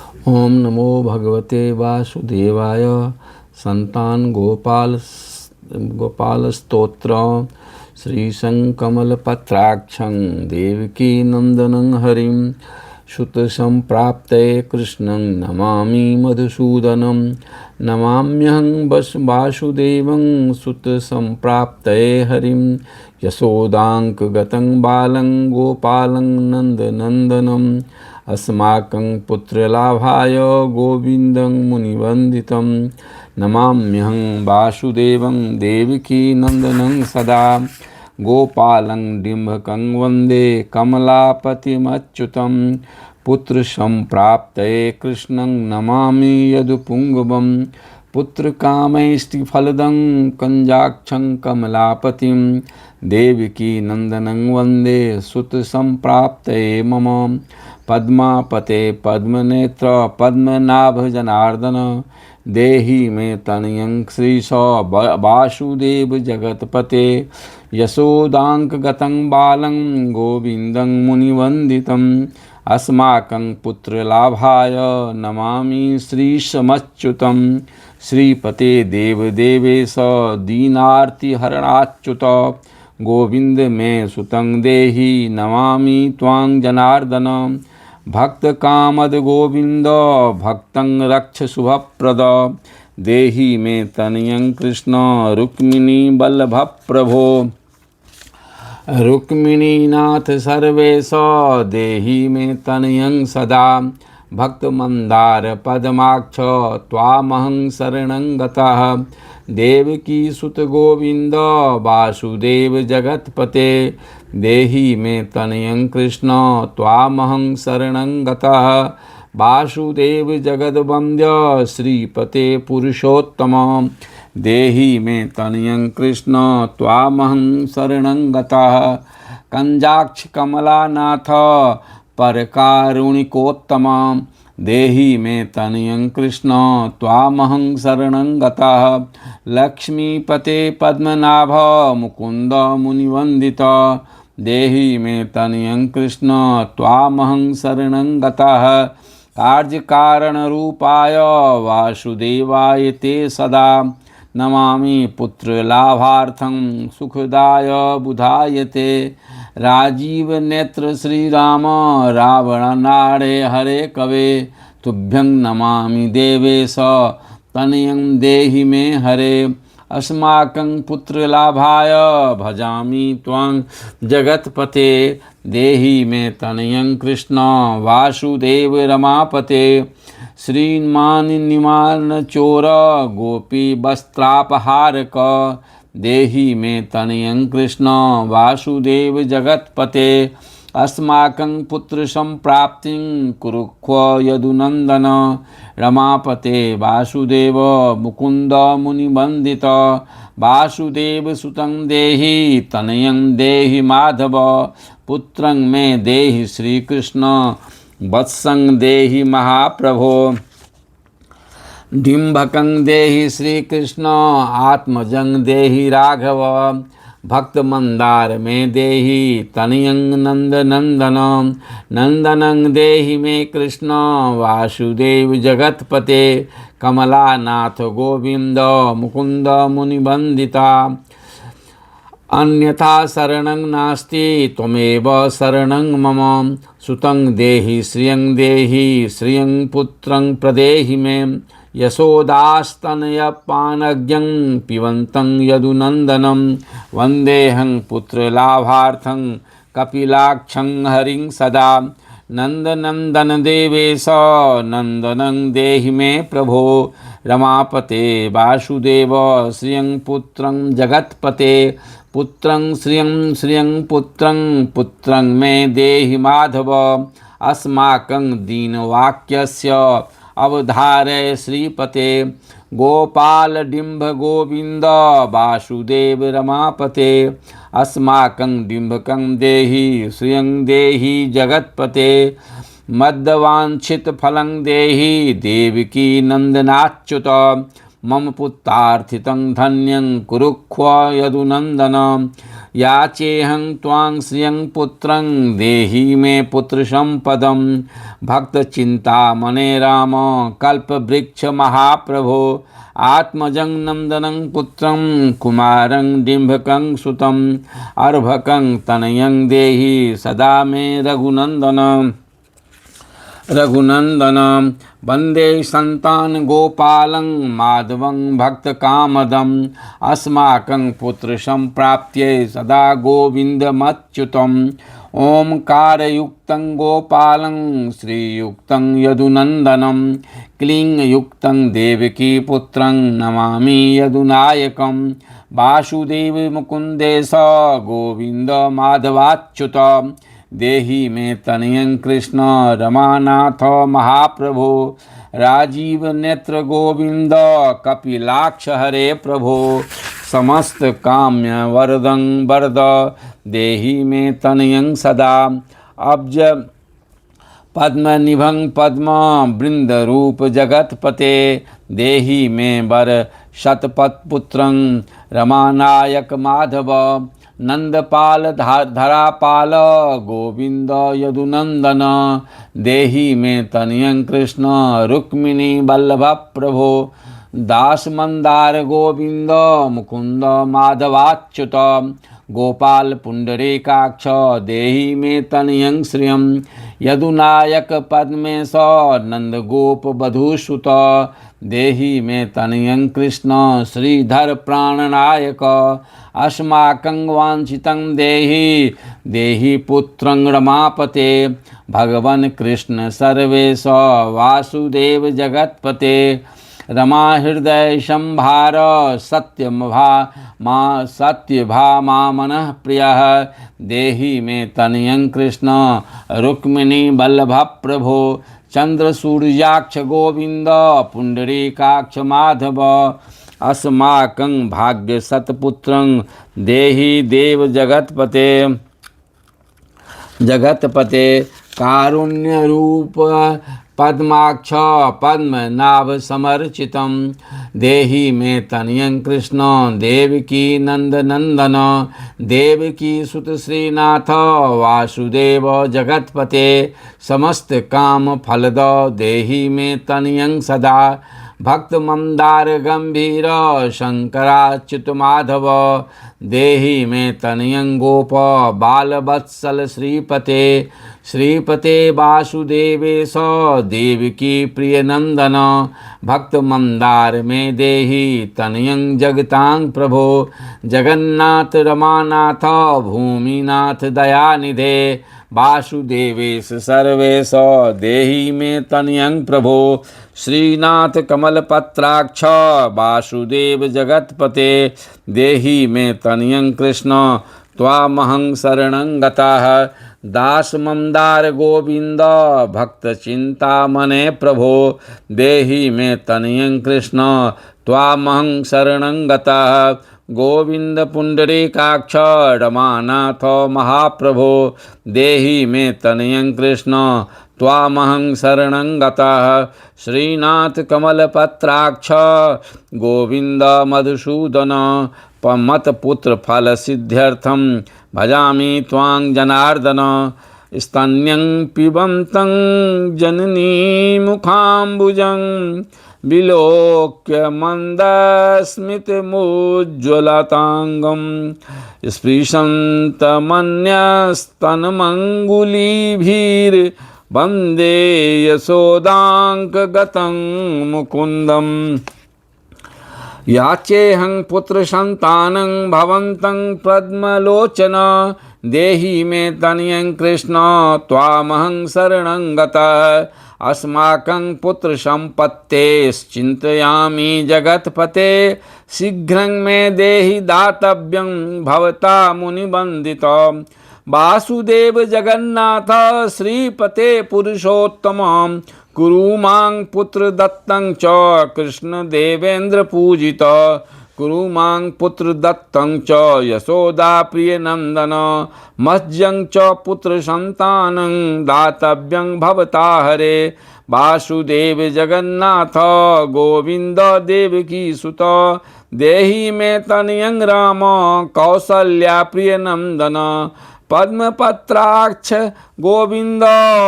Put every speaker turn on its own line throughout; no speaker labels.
ओम नमो भगवते वासुदेवाय। संतान गोपाल स्तोत्र। श्रीशंकमलपत्राक्षं देवकी नंदनं हरिं शुत संप्राप्ते कृष्णं नमामि मधुसूदनं। नमाम्यहं वासुदेवं सुत संप्राप्ते हरिं यशोदाङ्कगतं बालं गोपालं नन्दनन्दनम् अस्माकं पुत्रलाभाय गोविन्दं मुनिवन्दितं। नमाम्यहं वासुदेवं देवकी नन्दनं सदा गोपालं डिम्भकं वन्दे कमलापतिमच्युतं। पुत्रसम्प्राप्तये कृष्णं नमामि यदुपुङ्गवं। पुत्रकामैष्टिफलदं कञ्जाक्षं कमलापतिं देवकी नन्दनं वन्दे सुतसम्प्राप्तये मम। पद्मापते पद्मनेत्र पद्मनाभ जनार्दन देहि मे तनयं श्रीश वासुदेव जगत्पते। यशोदाङ्कगतं बालं गोविन्दं मुनिवन्दितम्। अस्माकं पुत्रलाभाय नमामि श्रीशमच्युतं। श्रीपते देवदेवेश दीनार्तिहरणाच्युत गोविंद मे सुतं देहि नमामि त्वां जनार्दन। भक्तकामद गोविंद भक्तं रक्ष शुभप्रद देहि मे तनयं कृष्ण रुक्मिणी वल्लभ प्रभो। रुक्मिणीनाथ सर्वेश देहि मे तनयं सदा। भक्तमन्दार पद्माक्ष त्वामहं शरणं गतः। देवकी सुत गोविंद वासुदेव जगत्पते देहि मे तनयं कृष्ण त्वामहं शरणं गतः। वासुदेव जगद्वन्द्य श्रीपते पुरुषोत्तम देहि मे तनयं कृष्ण त्वामहं शरणं गतः। कंजाक्ष कमलानाथ परकारुणिकोत्तम देहि मे तनयं कृष्ण त्वामहं शरणं गतः। लक्ष्मीपते पद्मनाभ मुकुंद मुनिवंदित देहि मे तनयं कृष्ण त्वामहं शरणं गतः। कार्यकारणरूपाय वासुदेवाय ते सदा नमामि पुत्रलाभार्थं सुखदाय बुधाय ते। राजीव नेत्र श्रीराम रावणनारे हरे कवे तुभ्यं नमामि देवेश तनयं देहि मे हरे। अस्माकं पुत्रलाभाय भजामि त्वां जगत्पते देहि मे तनयं कृष्ण वासुदेव रमापते। श्रीमान् चोर गोपी वस्त्रापहारक देहि मे तनयं कृष्ण वासुदेव जगत्पते। अस्माकं पुत्र संप्राप्तिं कुरुक्व यदुनंदन। रमापते वासुदेव मुकुंद मुनिवंदित वासुदेव सुतं देहि तनयं देहि माधव। पुत्रं मे देहि श्रीकृष्ण वत्सं देहि महाप्रभो। डिम्भकं देहि श्रीकृष्ण आत्मजं देहि राघव। भक्तमंदार में देहि तनयं नंदनंदन। नंदनं देहि मे कृष्ण वासुदेव जगत्पते। कमलानाथ गोविंद मुकुंद मुनिवंदिता अन्यथा शरणं नास्ति त्वमेव शरणं मम। सुतं देहि श्रियं पुत्रं प्रदेहि मे। यशोदास्तनयपानज्ञं पिबन्तं यदुनन्दनं। वन्देऽहं पुत्रलाभार्थं कपिलाक्षं हरिं सदा। नन्दनन्दन देवेश नन्दनं देहि मे प्रभो। रमापते वासुदेव श्रियं पुत्रं जगत्पते। पुत्रं श्रियं पुत्रं मे देहि माधव। अस्माकं दीनवाक्यस्य अवधारय श्रीपते। गोपाल डिम्भ गोविंद वासुदेव रमापते। अस्माकं डिम्भकं देहि श्रियं देहि जगत्पते। मद्वांछित फलं देहि देवकी नंदनाच्युत। मम पुत्रार्थितं धन्यं कुरुक्व यदुनंदन। याचेऽहं त्वां श्रियं पुत्रं देहि मे पुत्रसम्पदं भक्तचिन्तामणे राम कल्पवृक्ष महाप्रभो आत्मजं नन्दनं पुत्रं कुमारं डिम्भकं सुतं अर्भकं तनयं देहि सदा मे रघुनन्दन वन्दे सन्तान गोपालं माधवं भक्तकामदं अस्माकं पुत्र सम्प्राप्त्यै सदा गोविन्दमच्युतम् ओंकारयुक्तं गोपालं श्रीयुक्तं यदुनन्दनं क्लींयुक्तं देवकी पुत्रं नमामि यदुनायकं वासुदेव मुकुन्देश गोविन्द माधवाच्युत देहि मे तनयं कृष्ण रमानाथ महाप्रभो राजीव नेत्र गोविंद कपिलाक्ष हरे प्रभो समस्त काम्य वरदं वरद देहि मे तनयं सदा अब्ज पद्मनिभं पद्म वृंदरूप जगत्पते देहि मे वर शतपथपुत्रं रमानायक माधव नंदपाल धरापाल गोविंद यदुनंदन देहि मे तनयं कृष्ण रुक्मिणी वल्लभ प्रभो दास मंदार गोविंद मुकुंद माधवाच्युत गोपाल पुंडरीकाक्ष देहि मे तनयं श्रियं यदुनायक पद्मेश नंद गोप वधूसुत देहि मे तनयं कृष्ण श्रीधर प्राणनायक अस्माकं वांछितं देहि पुत्रं रमापते भगवन् कृष्ण सर्वेश वासुदेव जगत्पते रमा हृदय संभार सत्यभा मनः प्रियः देहि मे तनयं कृष्ण रुक्मिणी वल्लभ प्रभो चंद्र सूर्याक्ष गोविंद पुंडरीकाक्ष माधव अस्माकं भाग्य सतपुत्रं देहि देव जगत्पते कारुण्य रूप पद्माक्ष पद्मनाभ समर्चितं देहि मे तनयं कृष्ण देवकी नंदनंदन देवकी सुत श्रीनाथ वासुदेव जगत्पते समस्त काम फलद देहि मे तनयं सदा भक्त मंदार गंभीर शंकराच्युत माधव देहि मे तनयं गोप बालवत्सल श्रीपते वासुदेवेश देवकी प्रिय नंदन भक्त मंदार में देहि तनयं जगतां प्रभो जगन्नाथ रमानाथ भूमिनाथ दयानिधे वासुदेवेश सर्वेश देहि मे तनयं प्रभो श्रीनाथ कमलपत्राक्ष वासुदेव जगत्पते देहि मे तनयं कृष्ण त्वामहं शरणं गतः दास मंदार गोविंद भक्त चिंतामणे प्रभो देहि मे तनयं कृष्ण त्वामहं शरणं गतः गोविंद पुंडरीकाक्ष रमानाथ महाप्रभो देहि मे तनयं कृष्ण त्वामहं शरणं गतः श्रीनाथ कमलपत्राक्ष गोविंद मधुसूदन मत्पुत्र फल सिद्ध्यर्थं भजामि त्वां जनार्दन स्तन्यं पिबन्तं जननी मुखाम्बुजं विलोक्य मन्दस्मितमुज्ज्वलताङ्गं स्पृशन्तमन्यस्तनमङ्गुलीभिर्वन्दे यशोदाङ्कगतं मुकुन्दम् याचेऽहं पुत्र संतानं भवन्तं पद्मलोचन देहि मे तनयं कृष्ण त्वामहं शरणं गतः अस्माकं पुत्र संपत्तेश्चिन्तयामि जगत्पते शीघ्रं मे देहि दातव्यं भवता मुनिवन्दित वासुदेव जगन्नाथ श्रीपते पुरुषोत्तम कुरु मां पुत्र दत्तं च कृष्ण देवेन्द्र पूजित कुरु मां पुत्र दत्तं च यशोदा प्रिय नंदन मह्यं च पुत्र संतानं दातव्यं भवता हरे वासुदेव जगन्नाथ गोविंद देवकी सुत देहि मे तनयं राम कौसल्या प्रिय नंदन पद्मपत्राक्ष गोविंद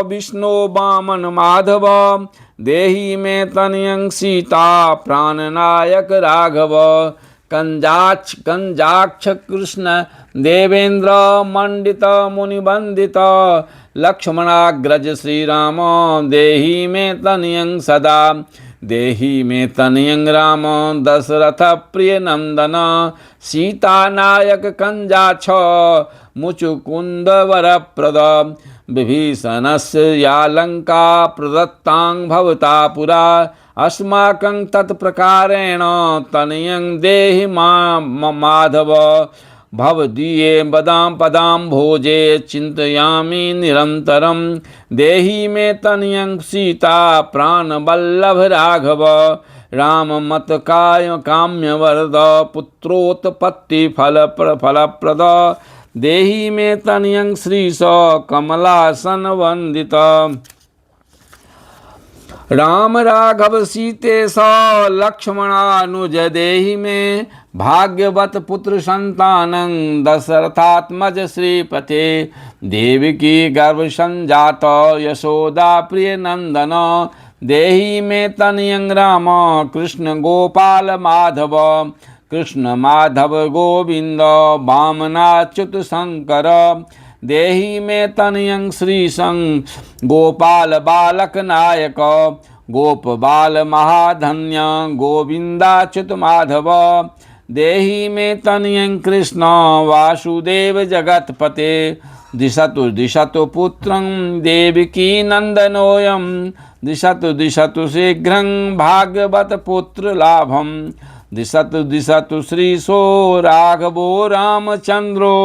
विष्णु वामन माधव देहि मे तनयं सीता प्राणनायक राघव कंजाक्ष कृष्ण देवेंद्र मंडित मुनिवंदित लक्ष्मणाग्रज श्रीराम देहि मे तनयं सदा देहि मे तनयं राम दशरथ प्रिय नंदन सीता नायक कंजाक्ष मुचुकुंद वरप्रद विभीषणस्य या लंका प्रदत्तां भवता पुरा अस्माकं तत्प्रकारेण तनयं देहि माधव भवदीये बदां पदां भोजे चिंतयामि निरंतरं देहि मे तनयं सीता प्राणवल्लभ राघव राम मत काम्य वरद पुत्रोत्पत्ति फलप्रद देहि मे तनयं श्रीश कमलासन वंदित राम राघव सीतेश लक्ष्मणानुज देहि मे भाग्यवत पुत्र संतानं दशरथात्मज श्रीपते देवकी गर्भ संजात यशोदा प्रिय नंदन देहि मे तनयं राम कृष्ण गोपाल माधव कृष्ण माधव गोविंद वामनाच्युत शंकर देहि मे तनयं श्रीशं गोपाल बालक नायक गोप बाल महाधन्य गोविंदाच्युत माधव देहि मे तनयं कृष्ण वासुदेव जगत्पते दिशतु पुत्रं देवकी नंदनोऽयं दिशतु शीघ्रं भागवत पुत्र लाभं दिशतु श्रीशो राघवो रामचंद्रो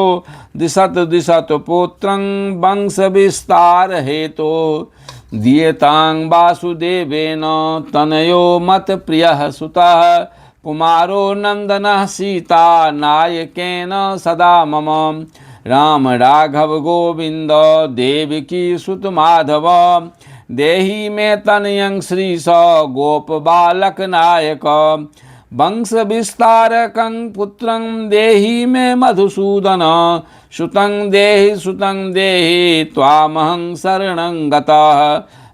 दिशतु पुत्रं वंश विस्तार हेतो दीयतां वासुदेवेन तनयो मत प्रियः सुतः कुमारो नंदनः सीता नायकेन सदा मम राम राघव गोविंद देवकी सुत माधव देहि मे तनयं श्रीश गोप बालक नायक वंश विस्तारकं पुत्रं देहि मे मधुसूदन सुतं देहि त्वामहं शरणं गतः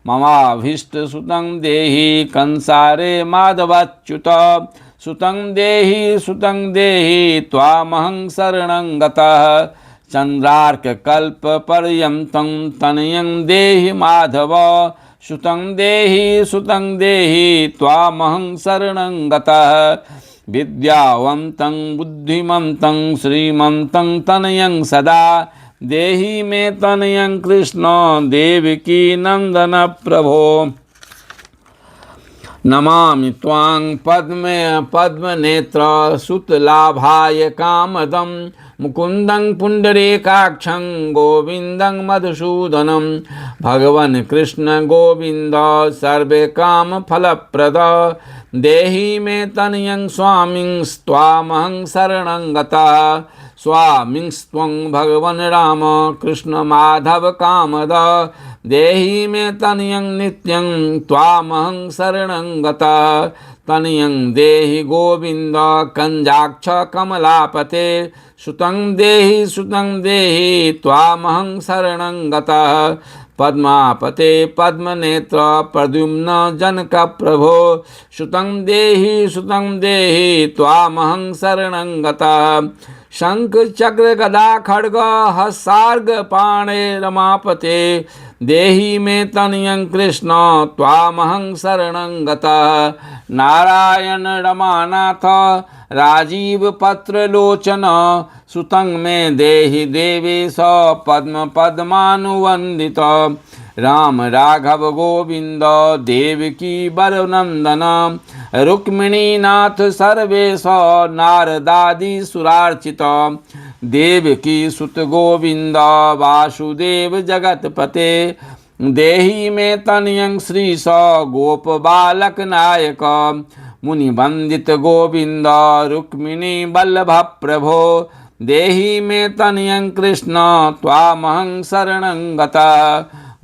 ममाभीष्ट सुतं देहि कंसारे माधवच्युत सुतं देहि त्वामहं शरणं गतः चंद्रार्क कल्प पर्यंतं तनयं देहि माधव सुतं देहि त्वामहं शरणं गतः विद्यावन्तं बुद्धिमन्तं श्रीमन्तं तनयं सदा देहि मे तनयं कृष्ण देवकी नंदन प्रभो नमामि त्वां पद्मनेत्र सुतलाभाय कामदं मुकुंदं पुंडरीकाक्षं गोविंदं मधुसूदनं भगवन् कृष्ण गोविंद सर्वे काम फलप्रद देहि मे तनयं स्वामिंस्त्वामहं शरणं गतः स्वामिंस्त्वं भगवन् राम कृष्ण माधव कामद देहि मे तनयं नित्यं त्वामहं शरणं गतः तनयं देहि गोविंद कंजाक्ष कमलापते सुतं देहि त्वामहं शरणं गतः पद्मापते पद्मनेत्र प्रद्युम्न जनक प्रभो सुतं देहि त्वामहं शरणं गतः शंख चक्र गदा खड्ग हस्सार्ग पाणे रमापते देहि मे तनयं कृष्ण त्वामहं शरणं गतः नारायण रमानाथ राजीव पत्रलोचन सुतं मे देहि देवेश पद्म पद्मानुवंदित राम राघव गोविंद देवकी वरनंदन रुक्मिणीनाथ सर्वेश नारदादि सुरार्चित देवकी सुत गोविंद वासुदेव जगतपते देहि मे तनयं श्रीश गोप बालक नायक मुनिवंदित गोविंद रुक्मिणी वल्लभ प्रभो देहि मे तनयं कृष्ण त्वामहं शरणं गतः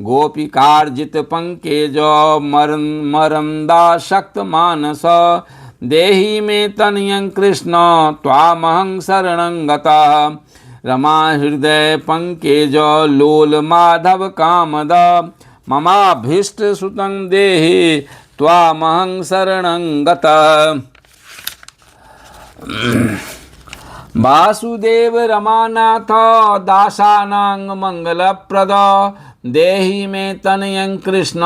गोपिकार्जित पंकज मरंदाशक्त मानस देहि मे तनयं कृष्ण त्वामहं शरणं गतः रमा हृदय पंकज लोल माधव कामद ममाभीष्ट सुतं देहि त्वामहं शरणं गतः वासुदेव रमानाथ दासानां मंगलप्रद देहि मे तनयं कृष्ण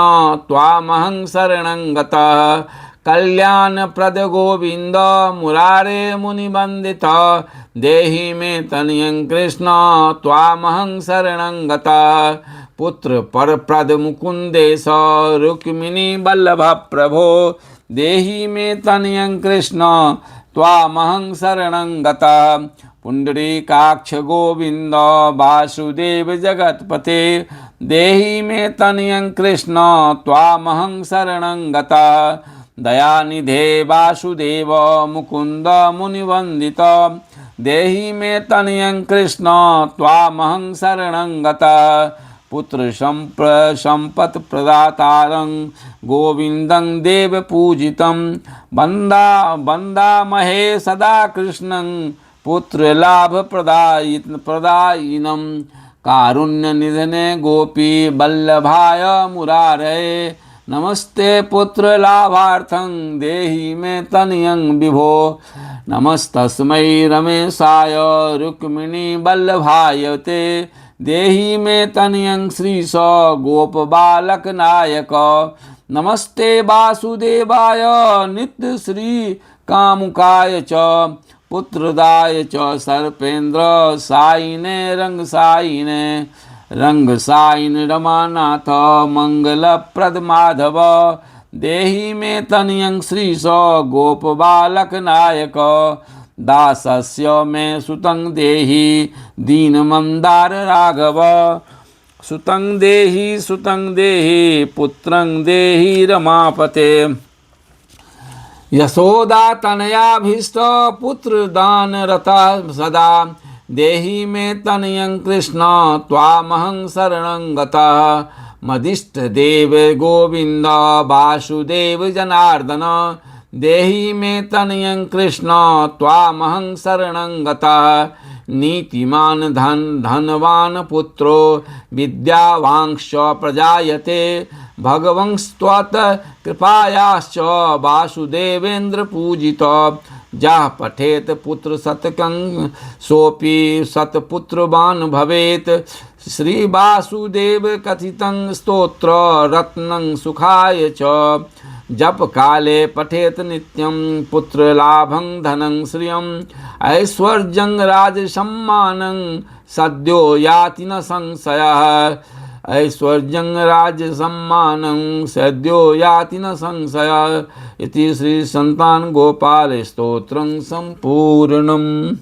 त्वामहं शरणं गतः कल्याणप्रद गोविंद मुरारे मुनिवंदित देहि मे तनयं कृष्ण त्वामहं शरणं गतः पुत्र परप्रद मुकुंदेश रुक्मिणी वल्लभ प्रभो देहि मे तनयं कृष्ण त्वामहं शरणं गतः पुंडरीकाक्ष गोविंद वासुदेव जगत्पते देहि मे तनयं कृष्ण त्वामहं शरणं गतः दयानिधे वासुदेव मुकुंद मुनिवंदित देहि मे तनयं कृष्ण त्वामहं शरणं गतः पुत्र संपत् प्रदातारं गोविंदं देव पूजितं वन्दामहे सदा कृष्णं पुत्र लाभ प्रदायिनं कारुण्य निधने गोपी वल्लभाय मुरारे नमस्ते पुत्र लाभार्थं देहि मे तनयं विभो नमस्तस्मै रमेशाय रुक्मिणी वल्लभाय ते देहि मे तनयं श्रीश गोप बालक नायक नमस्ते वासुदेवाय नित्य श्री कामुकाय च पुत्रदाय च सर्पेन्द्र साइने रंग साइन रमानाथ मंगलप्रद माधव देहि मे तनयं श्रीश गोप बालक नायक दासस्य मे सुतं देहि दीनमन्दार राघव सुतं देहि पुत्रं देहि रमापते यशोदा तनयाभीष्ट पुत्र दान रता सदा देहि मे तनयं कृष्ण त्वामहं शरणं गतः मदिष्ट देव गोविंद वासुदेव जनार्दन देहि मे तनयं कृष्ण त्वामहं शरणं गतः नीतिमान धनवान पुत्रो विद्यावांश्च प्रजायते भगवंस्त्वत् कृपायाश्च वासुदेवेन्द्र पूजितो जः पठेत पुत्र शतकं सोऽपि शतपुत्रवान् भवेत् श्री वासुदेव कथितं स्तोत्र रत्नं सुखाय च जप काले पठेत नित्यं पुत्र लाभं धनं श्रियं ऐश्वर्यं राजसम्मानं सद्यो याति न संशयः ऐश्वर्यं राजसम्मानं सद्यो याति न संशयः इति श्री संतान गोपाल स्तोत्रं संपूर्णम्।